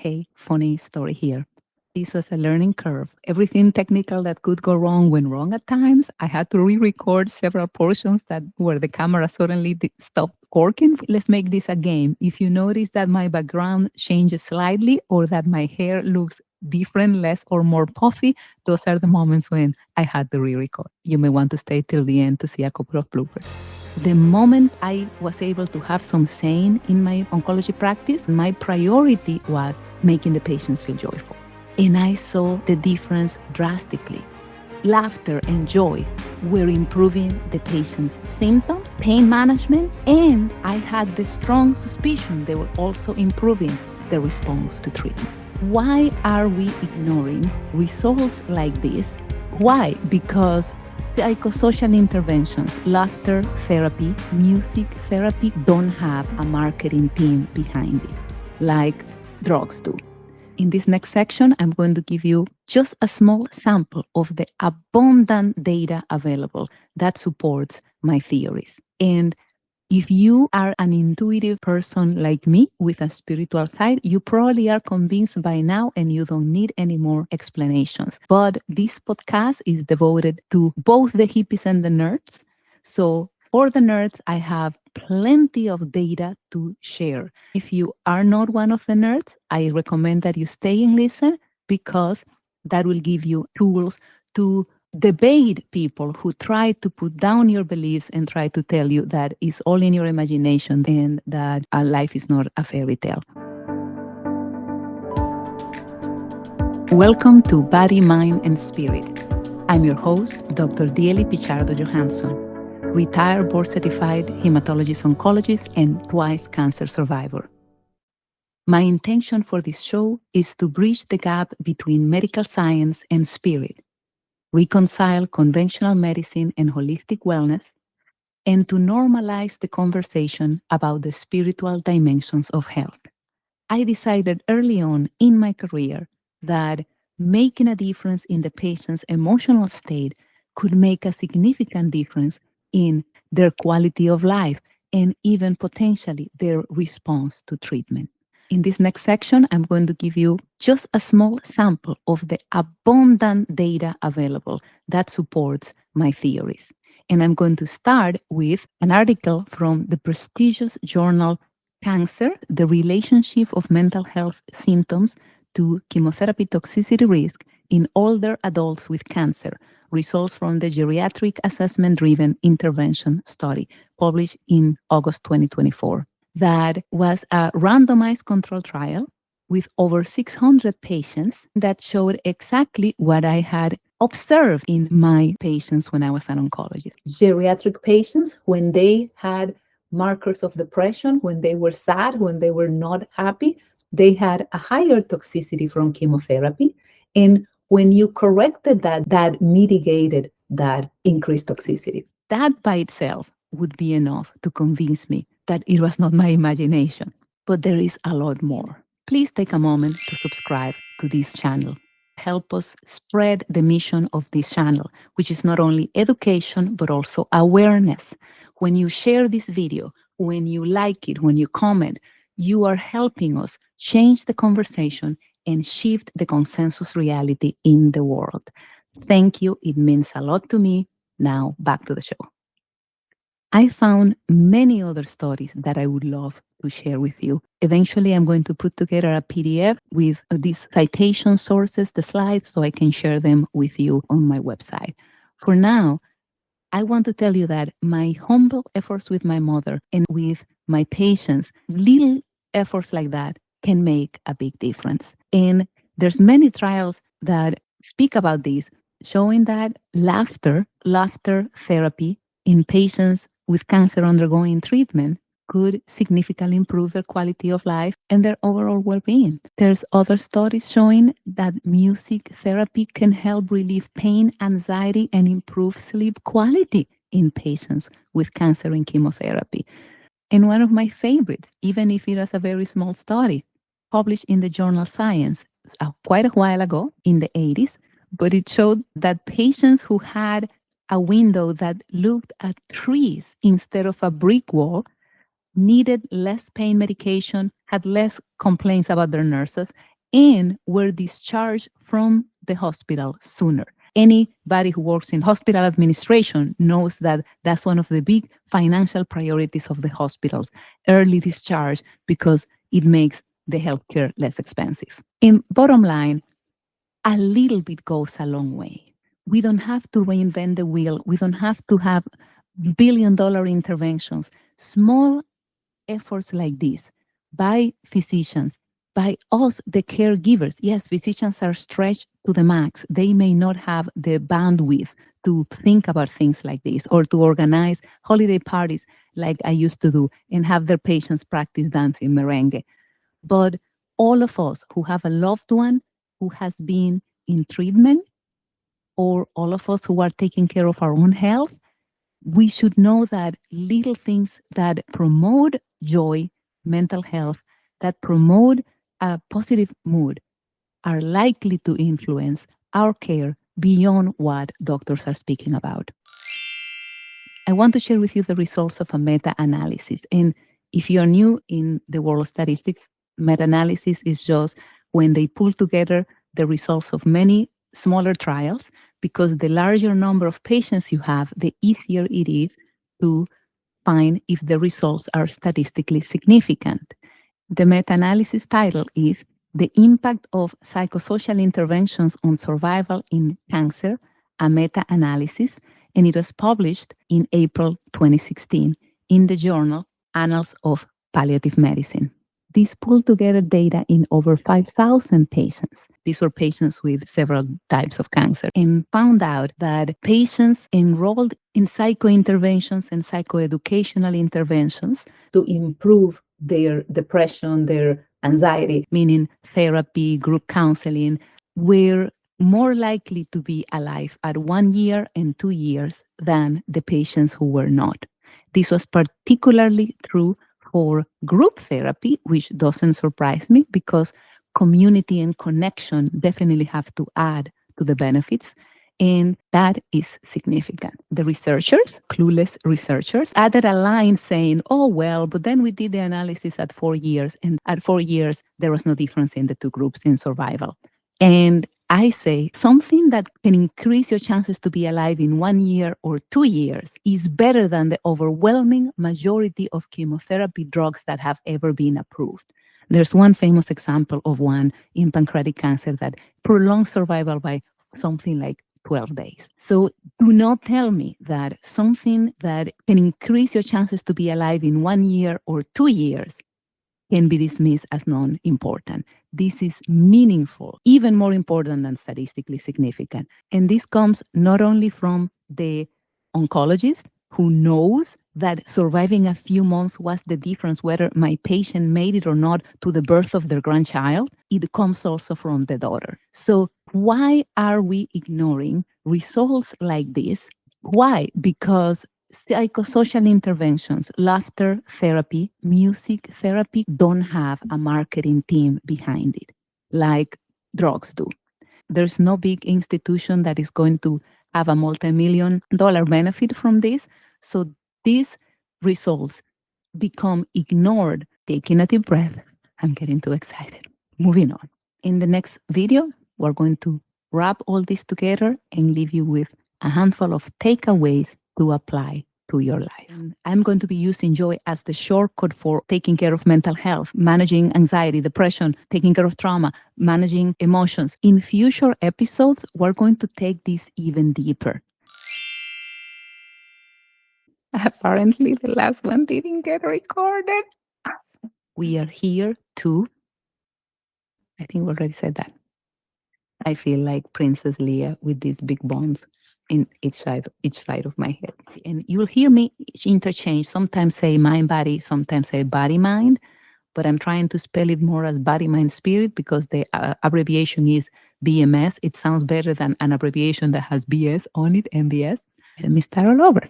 Hey, funny story here. This was a learning curve. Everything technical that could go wrong went wrong at times. I had to re-record several portions that where the camera suddenly stopped working. Let's make this a game. If you notice that my background changes slightly or that my hair looks different, less or more puffy, those are the moments when I had to re-record. You may want to stay till the end to see a couple of bloopers. The moment I was able to have some sane in my oncology practice, my priority was making the patients feel joyful. And I saw the difference drastically. Laughter and joy were improving the patient's symptoms, pain management, and I had the strong suspicion they were also improving the response to treatment. Why are we ignoring results like this? Why? Because psychosocial interventions, laughter therapy, music therapy don't have a marketing team behind it, like drugs do. In this next section, I'm going to give you just a small sample of the abundant data available that supports my theories. And if you are an intuitive person like me with a spiritual side, you probably are convinced by now and you don't need any more explanations. But this podcast is devoted to both the hippies and the nerds. So for the nerds, I have plenty of data to share. If you are not one of the nerds, I recommend that you stay and listen because that will give you tools to debate people who try to put down your beliefs and try to tell you that it's all in your imagination and that our life is not a fairy tale. Welcome to Body, Mind, and Spirit. I'm your host, Dr. Diely Pichardo-Johansson, retired board-certified hematologist oncologist and twice cancer survivor. My intention for this show is to bridge the gap between medical science and spirit, reconcile conventional medicine and holistic wellness, and to normalize the conversation about the spiritual dimensions of health. I decided early on in my career that making a difference in the patient's emotional state could make a significant difference in their quality of life and even potentially their response to treatment. In this next section, I'm going to give you just a small sample of the abundant data available that supports my theories. And I'm going to start with an article from the prestigious journal Cancer, the Relationship of Mental Health Symptoms to Chemotherapy Toxicity Risk in Older Adults with Cancer, results from the Geriatric Assessment-Driven Intervention Study, published in August 2024. That was a randomized control trial with over 600 patients that showed exactly what I had observed in my patients when I was an oncologist. Geriatric patients, when they had markers of depression, when they were sad, when they were not happy, they had a higher toxicity from chemotherapy. And when you corrected that, that mitigated that increased toxicity. That by itself would be enough to convince me that it was not my imagination. But there is a lot more. Please take a moment to subscribe to this channel. Help us spread the mission of this channel, which is not only education, but also awareness. When you share this video, when you like it, when you comment, you are helping us change the conversation and shift the consensus reality in the world. Thank you. It means a lot to me. Now, back to the show. I found many other studies that I would love to share with you. Eventually, I'm going to put together a PDF with these citation sources, the slides, so I can share them with you on my website. For now, I want to tell you that my humble efforts with my mother and with my patients, little efforts like that can make a big difference. And there's many trials that speak about this, showing that laughter therapy in patients with cancer undergoing treatment could significantly improve their quality of life and their overall well-being. There's other studies showing that music therapy can help relieve pain, anxiety, and improve sleep quality in patients with cancer and chemotherapy. And one of my favorites, even if it was a very small study, published in the journal Science quite a while ago in the 80s, but it showed that patients who had a window that looked at trees instead of a brick wall needed less pain medication, had less complaints about their nurses, and were discharged from the hospital sooner. Anybody who works in hospital administration knows that that's one of the big financial priorities of the hospitals, early discharge, because it makes the healthcare less expensive. And bottom line, a little bit goes a long way. We don't have to reinvent the wheel. We don't have to have billion-dollar interventions. Small efforts like this by physicians, by us, the caregivers. Yes, physicians are stretched to the max. They may not have the bandwidth to think about things like this or to organize holiday parties like I used to do and have their patients practice dancing merengue. But all of us who have a loved one who has been in treatment, or all of us who are taking care of our own health, we should know that little things that promote joy, mental health, that promote a positive mood are likely to influence our care beyond what doctors are speaking about. I want to share with you the results of a meta-analysis. And if you're new in the world of statistics, meta-analysis is just when they pull together the results of many smaller trials, because the larger number of patients you have, the easier it is to find if the results are statistically significant. The meta-analysis title is The Impact of Psychosocial Interventions on Survival in Cancer, a Meta-Analysis, and it was published in April 2016 in the journal Annals of Palliative Medicine. These pulled together data in over 5,000 patients. These were patients with several types of cancer, and found out that patients enrolled in psychointerventions and psychoeducational interventions to improve their depression, their anxiety, meaning therapy, group counseling, were more likely to be alive at 1 year and 2 years than the patients who were not. This was particularly true for group therapy, which doesn't surprise me because community and connection definitely have to add to the benefits. And that is significant. The researchers, clueless researchers, added a line saying, oh, well, but then we did the analysis at 4 years. And at 4 years, there was no difference in the two groups in survival. And I say something that can increase your chances to be alive in 1 year or 2 years is better than the overwhelming majority of chemotherapy drugs that have ever been approved. There's one famous example of one in pancreatic cancer that prolonged survival by something like 12 days. So do not tell me that something that can increase your chances to be alive in 1 year or 2 years can be dismissed as non-important. This is meaningful, even more important than statistically significant. And this comes not only from the oncologist who knows that surviving a few months was the difference whether my patient made it or not to the birth of their grandchild, it comes also from the daughter. So why are we ignoring results like this? Why? Because psychosocial interventions, laughter therapy, music therapy don't have a marketing team behind it like drugs do. There's no big institution that is going to have a multi-million-dollar benefit from this. So these results become ignored. Taking a deep breath. I'm getting too excited. Moving on. In the next video, we're going to wrap all this together and leave you with a handful of takeaways to apply to your life. And I'm going to be using joy as the shortcut for taking care of mental health, managing anxiety, depression, taking care of trauma, managing emotions. In future episodes, we're going to take this even deeper. Apparently, the last one didn't get recorded. We are here to, I think we already said that. I feel like Princess Leia with these big bones in each side of my head. And you'll hear me interchange, sometimes say mind body, sometimes say body mind, but I'm trying to spell it more as body mind spirit because the abbreviation is BMS. It sounds better than an abbreviation that has BS on it, MBS. Let me start all over.